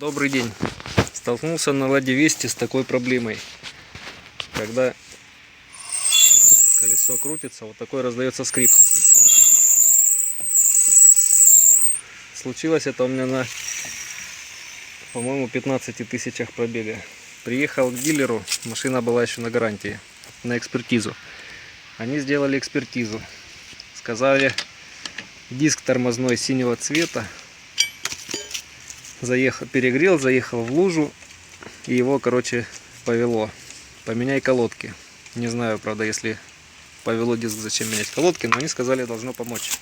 Добрый день. Столкнулся на Ладе Вести с такой проблемой. Когда колесо крутится, вот такой раздается скрип. Случилось это у меня на, по-моему, 15 тысячах пробега. Приехал к дилеру, машина была еще на гарантии, на экспертизу. Они сделали экспертизу. Сказали, диск тормозной синего цвета. Перегрел, заехал в лужу, и его, короче, повело. Поменяй колодки. Не знаю, правда, если повело диск, зачем менять колодки, но они сказали, должно помочь.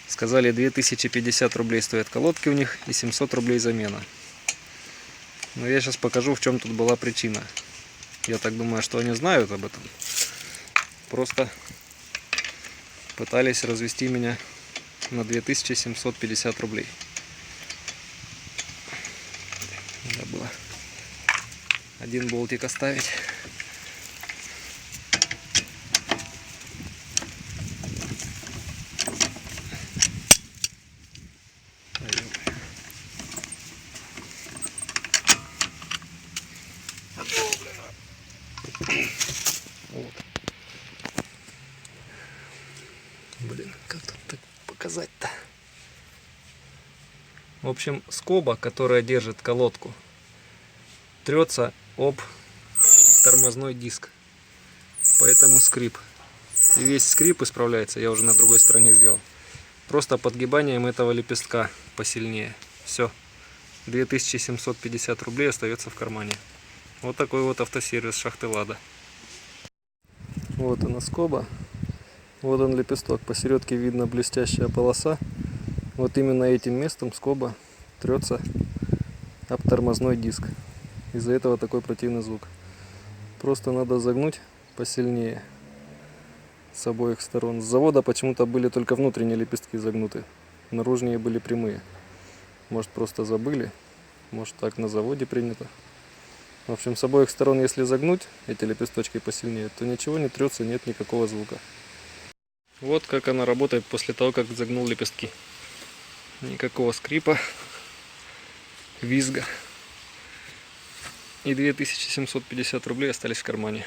Сказали, 2050 рублей стоят колодки у них и 700 рублей замена. Но я сейчас покажу, в чем тут была причина. Я так думаю, что они знают об этом. Просто пытались развести меня на 2750 рублей. Надо было один болтик оставить. Вот. Блин, как тут так показать-то? В общем, скоба, которая держит колодку, трется об тормозной диск. Поэтому скрип. И весь скрип исправляется, я уже на другой стороне сделал. Просто подгибанием этого лепестка посильнее. Все. 2750 рублей остается в кармане. Вот такой вот автосервис шахты Лада. Вот она скоба. Вот он лепесток. Посередке видно блестящая полоса. Вот именно этим местом скоба трется об тормозной диск. Из-за этого такой противный звук. Просто надо загнуть посильнее с обоих сторон. С завода почему-то были только внутренние лепестки загнуты. Наружные были прямые. Может, просто забыли. Может, так на заводе принято. В общем, с обоих сторон, если загнуть эти лепесточки посильнее, то ничего не трется, нет никакого звука. Вот как она работает после того, как загнул лепестки. Никакого скрипа, визга. И 2750 рублей остались в кармане.